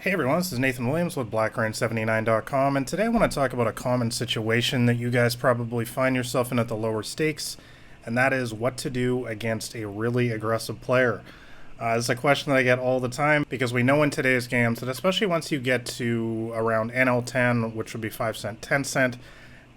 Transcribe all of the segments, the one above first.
Hey everyone, this is Nathan Williams with BlackRain79.com, and today I want to talk about a common situation that you guys probably find yourself in at the lower stakes, and that is what to do against a really aggressive player. This is a question that I get all the time because we know in today's games that especially once you get to around NL10, which would be 5 cent, 10 cent,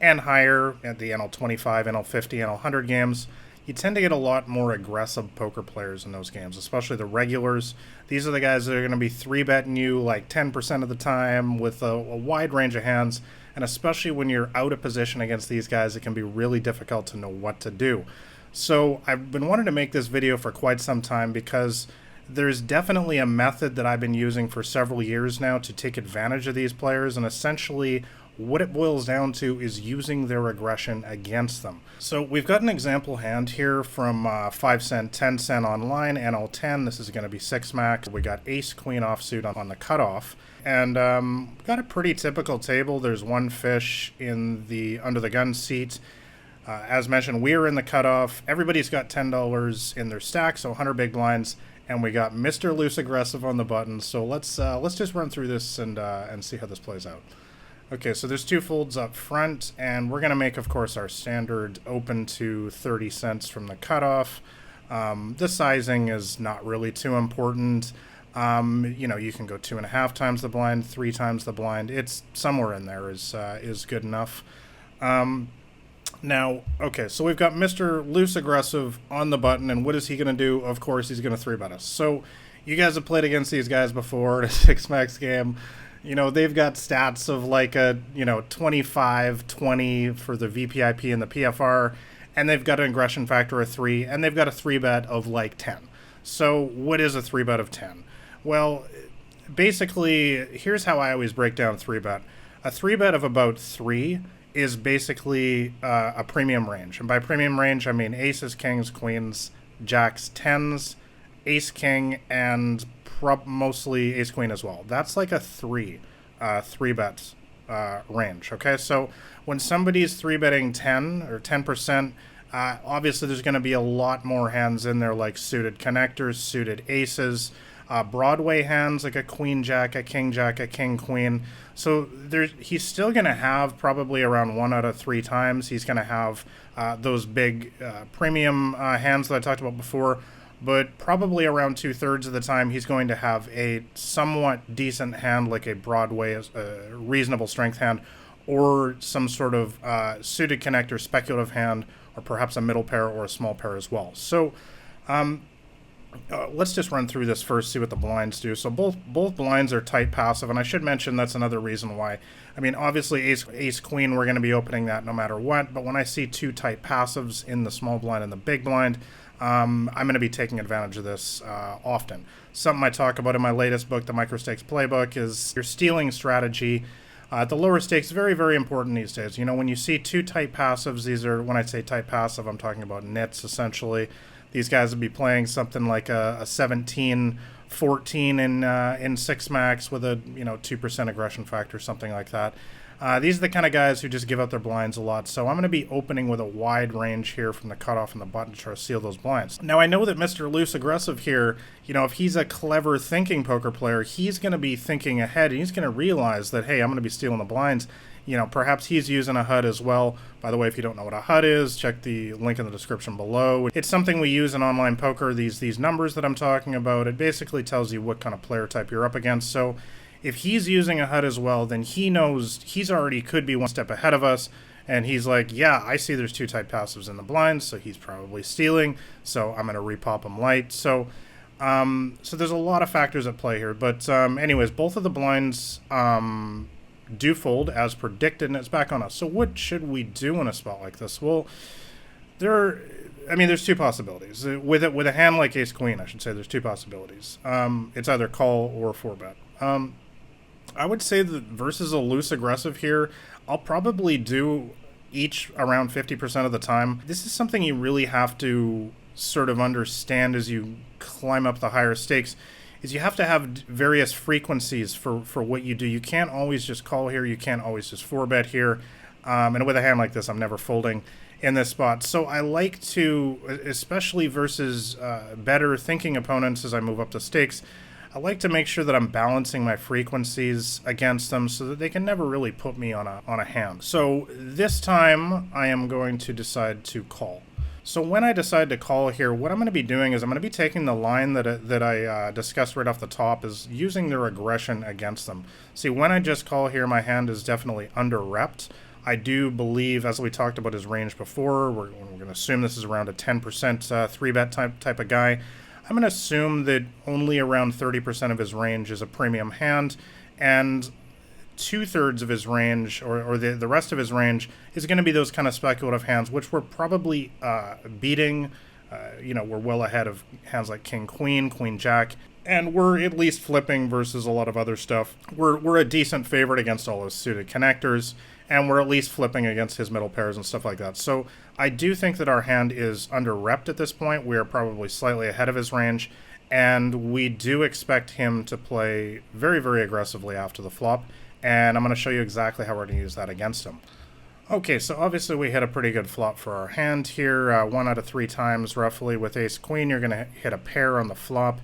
and higher at the NL25, NL50, NL100 games, you tend to get a lot more aggressive poker players in those games, especially the regulars. These are the guys that are going to be 3-betting you like 10% of the time with a wide range of hands, and especially when you're out of position against these guys, it can be really difficult to know what to do. So I've been wanting to make this video for quite some time because there's definitely a method that I've been using for several years now to take advantage of these players, and essentially what it boils down to is using their aggression against them. So we've got an example hand here from 5 cent, 10 cent online, NL10. This is going to be 6 max. We got ace queen offsuit on the cutoff. And got a pretty typical table. There's one fish in the under the gun seat. As mentioned, we're in the cutoff. Everybody's got $10 in their stack, so 100 big blinds. And we got Mr. Loose Aggressive on the button. So let's just run through this and see how this plays out. Okay, so there's 2 folds up front, and we're going to make, of course, our standard open to 30 cents from the cutoff. The sizing is not really too important. You can go 2.5 times the blind, 3 times the blind. It's somewhere in there is good enough. Now, okay, so we've got Mr. Loose Aggressive on the button, and what is he going to do? Of course, he's going to 3-bet us. So you guys have played against these guys before in a 6-max game. You know, they've got stats of like a, 25, 20 for the VPIP and the PFR, and they've got an aggression factor of 3, and they've got a 3-bet of like 10. So what is a 3-bet of 10? Well, basically, here's how I always break down 3-bet. A 3-bet of about 3 is basically a premium range. And by premium range, I mean aces, kings, queens, jacks, 10s, ace, king, and mostly ace queen as well. That's like a 3-bet range. Okay, so when somebody's 3-betting 10 or 10%, obviously there's going to be a lot more hands in there, like suited connectors, suited aces, Broadway hands like a queen jack, a king jack, a king queen. So he's still going to have probably around 1 out of 3 times he's going to have those big premium hands that I talked about before. But probably around 2/3 of the time, he's going to have a somewhat decent hand, like a Broadway, reasonable strength hand, or some sort of suited connector, speculative hand, or perhaps a middle pair or a small pair as well. So let's just run through this first, see what the blinds do. So both blinds are tight passive, and I should mention that's another reason why. I mean, obviously ace queen, we're going to be opening that no matter what, but when I see 2 tight passives in the small blind and the big blind, I'm going to be taking advantage of this often. Something I talk about in my latest book, the Micro Stakes Playbook, is your stealing strategy. At the lower stakes, very, very important these days. You know, when you see 2 tight passives, these are, when I say tight passive, I'm talking about nits, essentially. These guys would be playing something like a 17-14 in 6 max with a 2% aggression factor, something like that. These are the kind of guys who just give out their blinds a lot. So I'm going to be opening with a wide range here from the cutoff and the button to try to seal those blinds. Now, I know that Mr. Loose Aggressive here, if he's a clever thinking poker player, he's going to be thinking ahead, and he's going to realize that, hey, I'm going to be stealing the blinds. Perhaps he's using a HUD as well. By the way, if you don't know what a HUD is, check the link in the description below. It's something we use in online poker. These numbers that I'm talking about, it basically tells you what kind of player type you're up against. So if he's using a HUD as well, then he knows he's already could be 1 step ahead of us, and he's like, yeah, I see there's 2 tight passives in the blinds, so he's probably stealing, so I'm going to repop him light. So there's a lot of factors at play here, but anyways, both of the blinds do fold as predicted, and it's back on us. So what should we do in a spot like this? Well, there's 2 possibilities. With a hand like ace queen, I should say, there's 2 possibilities. It's either call or 4-bet. I would say that versus a loose aggressive here, I'll probably do each around 50% of the time. This is something you really have to sort of understand as you climb up the higher stakes, is you have to have various frequencies for what you do. You can't always just call here. You can't always just 4-bet here. And with a hand like this, I'm never folding in this spot. So I like to, especially versus better thinking opponents as I move up the stakes, I like to make sure that I'm balancing my frequencies against them so that they can never really put me on a hand. So this time I am going to decide to call. So when I decide to call here, what I'm going to be doing is I'm going to be taking the line that I discussed right off the top, is using their aggression against them. See, when I just call here, my hand is definitely under-repped. I do believe, as we talked about his range before, we're going to assume this is around a 10% 3-bet type of guy. I'm going to assume that only around 30% of his range is a premium hand, and 2/3 of his range, or the rest of his range, is going to be those kind of speculative hands, which we're probably beating. We're well ahead of hands like King Queen, Queen Jack, and we're at least flipping versus a lot of other stuff. We're a decent favorite against all those suited connectors, and we're at least flipping against his middle pairs and stuff like that. So I do think that our hand is under-repped at this point. We are probably slightly ahead of his range, and we do expect him to play very, very aggressively after the flop. And I'm going to show you exactly how we're going to use that against him. Okay, so obviously we hit a pretty good flop for our hand here. 1 out of 3 times, roughly, with ace-queen, you're going to hit a pair on the flop.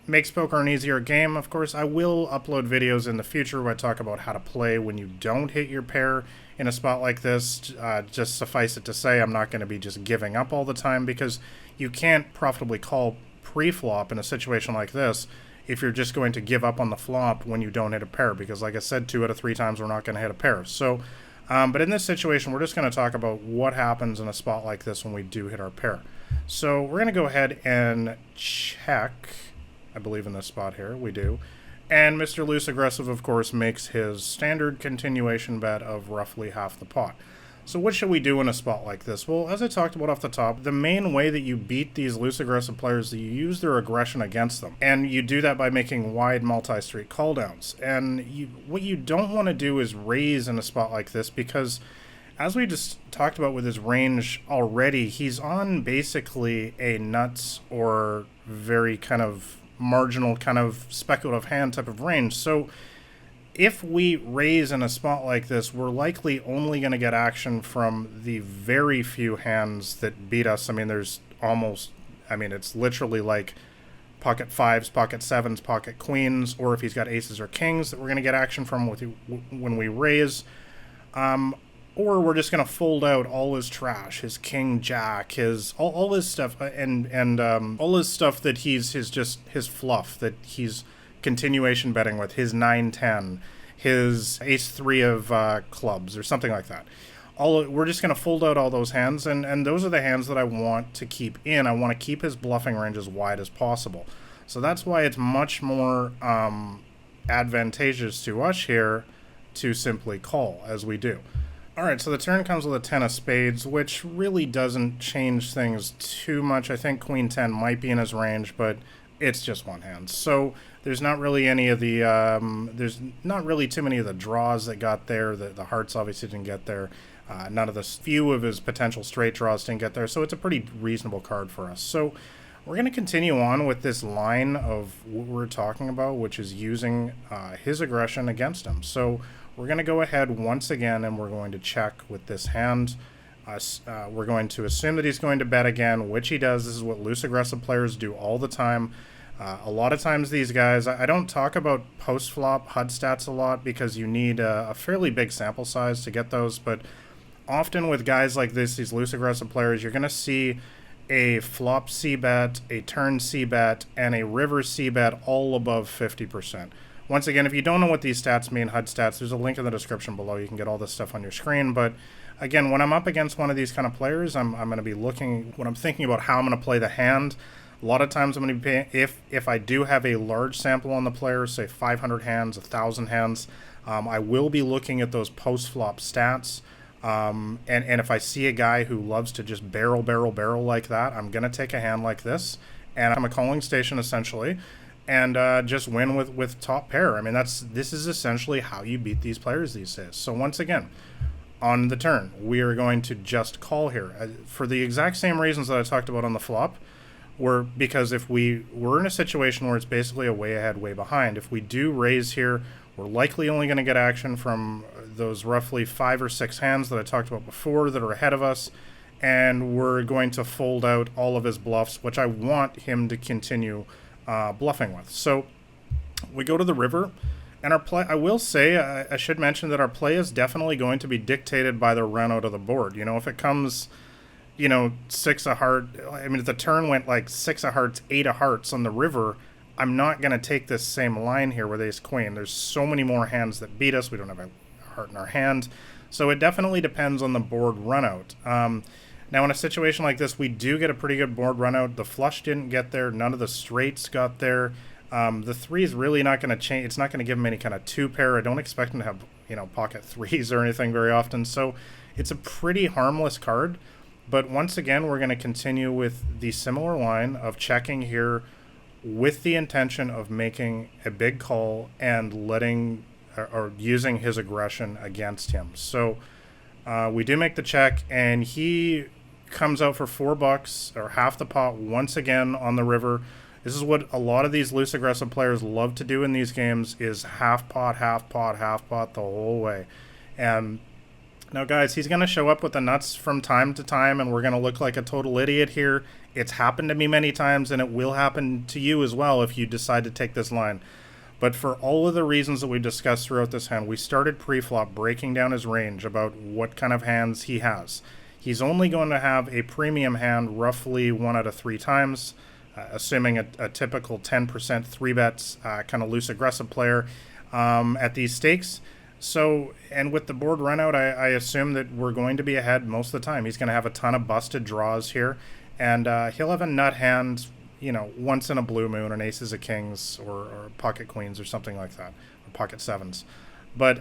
Makes poker an easier game. Of course, I will upload videos in the future where I talk about how to play when you don't hit your pair in a spot like this. Just suffice it to say, I'm not going to be just giving up all the time, because you can't profitably call pre-flop in a situation like this if you're just going to give up on the flop when you don't hit a pair, because like I said, 2 out of 3 times we're not going to hit a pair. So, but in this situation, we're just going to talk about what happens in a spot like this when we do hit our pair. So we're going to go ahead and check. I believe in this spot here, we do. And Mr. Loose Aggressive, of course, makes his standard continuation bet of roughly half the pot. So what should we do in a spot like this? Well, as I talked about off the top, the main way that you beat these loose aggressive players is that you use their aggression against them. And you do that by making wide multi-street call downs. And what you don't want to do is raise in a spot like this, because as we just talked about with his range already, he's on basically a nuts or very kind of marginal kind of speculative hand type of range. So if we raise in a spot like this, we're likely only going to get action from the very few hands that beat us. I mean, it's literally like pocket 5s, pocket 7s, pocket queens, or if he's got aces or kings that we're going to get action from when we raise. Or we're just going to fold out all his trash, his king jack, his all his stuff, and all his stuff that his fluff that he's continuation betting with, his 9-10, his ace-3 of clubs, or something like that. We're just going to fold out all those hands, and those are the hands that I want to keep in. I want to keep his bluffing range as wide as possible. So that's why it's much more advantageous to us here to simply call, as we do. Alright, so the turn comes with a 10 of spades, which really doesn't change things too much. I think Queen 10 might be in his range, but it's just one hand. So there's not really any of the, there's not really too many of the draws that got there. The hearts obviously didn't get there. None of the few of his potential straight draws didn't get there. So it's a pretty reasonable card for us. So we're going to continue on with this line of what we're talking about, which is using his aggression against him. So we're going to go ahead once again, and we're going to check with this hand. We're going to assume that he's going to bet again, which he does. This is what loose aggressive players do all the time. A lot of times these guys, I don't talk about post-flop HUD stats a lot because you need a fairly big sample size to get those, but often with guys like this, these loose aggressive players, you're going to see a flop C-bet, a turn C-bet, and a river C-bet all above 50%. Once again, if you don't know what these stats mean, HUD stats, there's a link in the description below. You can get all this stuff on your screen. But again, when I'm up against one of these kind of players, I'm going to be looking, when I'm thinking about how I'm going to play the hand, a lot of times I'm going to be, if I do have a large sample on the player, say 500 hands, 1,000 hands, I will be looking at those post-flop stats. And if I see a guy who loves to just barrel like that, I'm going to take a hand like this, and I'm a calling station essentially, and just win with top pair. I mean, this is essentially how you beat these players these days. So once again, on the turn, we are going to just call here for the exact same reasons that I talked about on the flop. Because if we're in a situation where it's basically a way ahead, way behind, if we do raise here, we're likely only going to get action from those roughly 5 or 6 hands that I talked about before that are ahead of us, and we're going to fold out all of his bluffs, which I want him to continue bluffing with. So We go to the river, and our play, I will say, I should mention that our play is definitely going to be dictated by the run out of the board. You know, if it comes, you know, 6 of heart, I mean, if the turn went like 6 of hearts, 8 of hearts on the river, I'm not going to take this same line here with ace queen. There's so many more hands that beat us. We don't have a heart in our hand. So it definitely depends on the board run out. Now, in a situation like this, we do get a pretty good board run out. The flush didn't get there. None of the straights got there. The 3 is really not going to change. It's not going to give him any kind of 2 pair. I don't expect him to have, you know, pocket 3s or anything very often. So it's a pretty harmless card. But once again, we're going to continue with the similar line of checking here with the intention of making a big call and letting or using his aggression against him. So we do make the check, and he comes out for $4 or half the pot once again on the river. This is what a lot of these loose aggressive players love to do in these games, is half pot, half pot, half pot the whole way. And now, guys, he's going to show up with the nuts from time to time, and we're going to look like a total idiot here. It's happened to me many times, and it will happen to you as well if you decide to take this line. But for all of the reasons that we discussed throughout this hand, we started pre-flop breaking down his range about what kind of hands he has. He's only going to have a premium hand roughly 1 out of 3 times, assuming a typical 10% 3-bets kind of loose aggressive player at these stakes. So, and with the board run out, I assume that we're going to be ahead most of the time. He's going to have a ton of busted draws here, and he'll have a nut hand, you know, once in a blue moon, an aces of kings or pocket queens or something like that, or pocket 7s. But,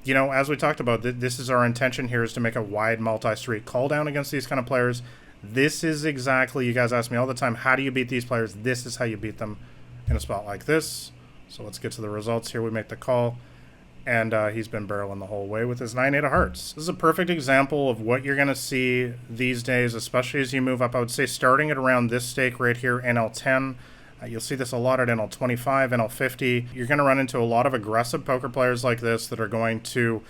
you know, as we talked about, this is our intention here, is to make a wide multi-street call down against these kind of players. This is exactly, you guys ask me all the time, how do you beat these players? This is how you beat them in a spot like this. So let's get to the results here. We make the call, and he's been barreling the whole way with his 9-8 of hearts. This is a perfect example of what you're going to see these days, especially as you move up. I would say starting at around this stake right here, NL10. You'll see this a lot at NL25, NL50. You're going to run into a lot of aggressive poker players like this that are going to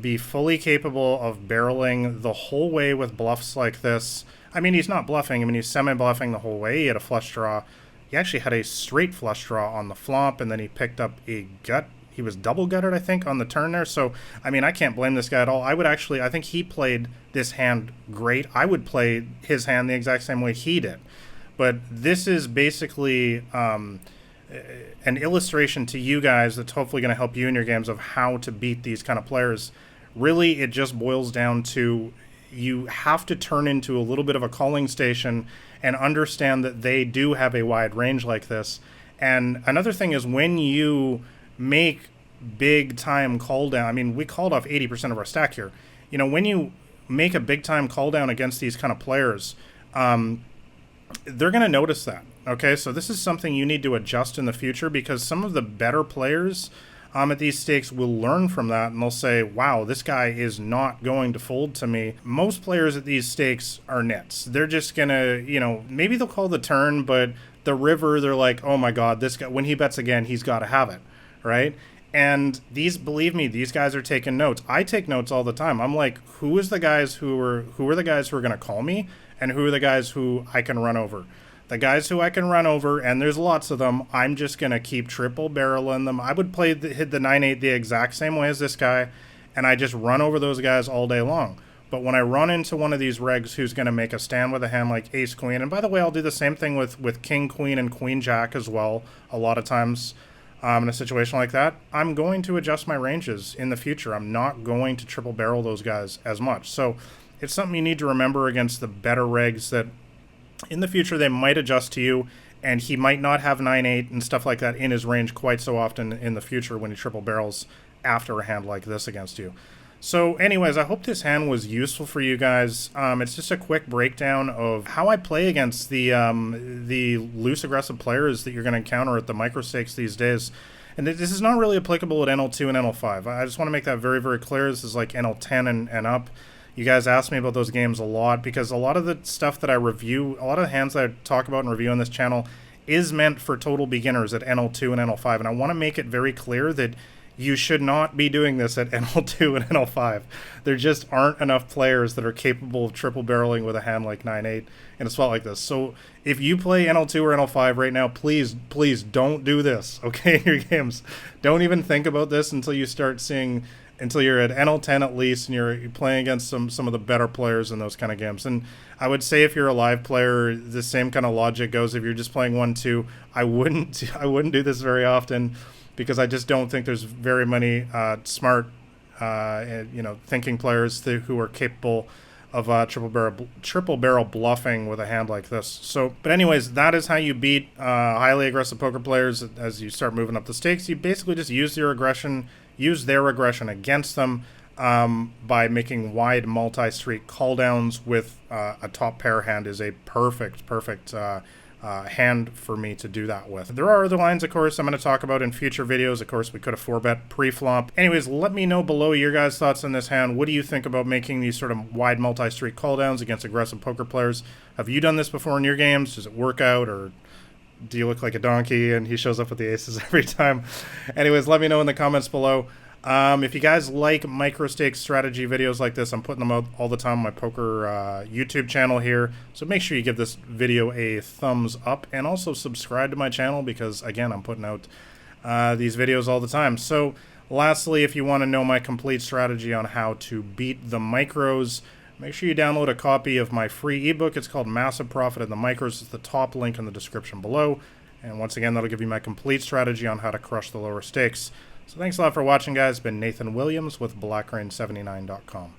be fully capable of barreling the whole way with bluffs like this. I mean, he's not bluffing. I mean, he's semi-bluffing the whole way. He had a flush draw. He actually had a straight flush draw on the flop, and then he picked up a gut. He was double gutted, I think, on the turn there. So, I mean, I can't blame this guy at all. I think he played this hand great. I would play his hand the exact same way he did. But this is basically an illustration to you guys that's hopefully going to help you in your games of how to beat these kind of players. Really, it just boils down to you have to turn into a little bit of a calling station and understand that they do have a wide range like this. And another thing is, when you make big time call down, I mean, we called off 80% of our stack here. You know, when you make a big time call down against these kind of players, they're going to notice that. Okay, so this is something you need to adjust in the future, because some of the better players at these stakes will learn from that, and they'll say, wow, this guy is not going to fold to me. Most players at these stakes are nits. They're just going to, you know, maybe they'll call the turn, but the river, they're like, oh my God, this guy, when he bets again, he's got to have it, right? And believe me, these guys are taking notes. I take notes all the time. I'm like, who are the guys who are going to call me, and who are the guys who I can run over? The guys who I can run over, and there's lots of them, I'm just going to keep triple barreling them. I would hit the 9-8 the exact same way as this guy, and I just run over those guys all day long. But when I run into one of these regs who's going to make a stand with a hand like ace queen, and by the way, I'll do the same thing with king queen and queen jack as well a lot of times in a situation like that, I'm going to adjust my ranges in the future. I'm not going to triple barrel those guys as much. So it's something you need to remember against the better regs, that in the future they might adjust to you, and he might not have 9-8 and stuff like that in his range quite so often in the future when he triple barrels after a hand like this against you. So anyways, I hope this hand was useful for you guys. It's just a quick breakdown of how I play against the loose aggressive players that you're going to encounter at the micro stakes these days. And this is not really applicable at NL2 and NL5. I just want to make that very, very clear. This is like NL10 and up. You guys ask me about those games a lot, because a lot of the stuff that I review, a lot of the hands that I talk about and review on this channel is meant for total beginners at NL2 and NL5. And I want to make it very clear that you should not be doing this at NL2 and NL5. There just aren't enough players that are capable of triple barreling with a hand like 9-8 in a spot like this. So if you play NL2 or NL5 right now, please don't do this, okay, in your games. Don't even think about this until you start seeing, until you're at NL10 at least, and you're playing against some of the better players in those kind of games. And I would say if you're a live player, the same kind of logic goes. If you're just playing 1-2, I wouldn't do this very often, because I just don't think there's very many smart, thinking players who are capable of triple barrel bluffing with a hand like this. So, but anyways, that is how you beat highly aggressive poker players as you start moving up the stakes. You basically just use their aggression against them by making wide multi-street call downs with a top pair hand is a perfect hand for me to do that with. There are other lines, of course, I'm going to talk about in future videos. Of course, we could have 4-bet pre-flop. Anyways, let me know below your guys' thoughts on this hand. What do you think about making these sort of wide multi-street call downs against aggressive poker players? Have you done this before in your games? Does it work out, or do you look like a donkey and he shows up with the aces every time? Anyways, let me know in the comments below. If you guys like micro stakes strategy videos like this, I'm putting them out all the time on my poker YouTube channel here. So make sure you give this video a thumbs up and also subscribe to my channel, because again, I'm putting out these videos all the time. So lastly, if you want to know my complete strategy on how to beat the micros, make sure you download a copy of my free ebook. It's called Massive Profit in the Micros. It's the top link in the description below. And once again, that'll give you my complete strategy on how to crush the lower stakes. So thanks a lot for watching, guys. It's been Nathan Williams with BlackRain79.com.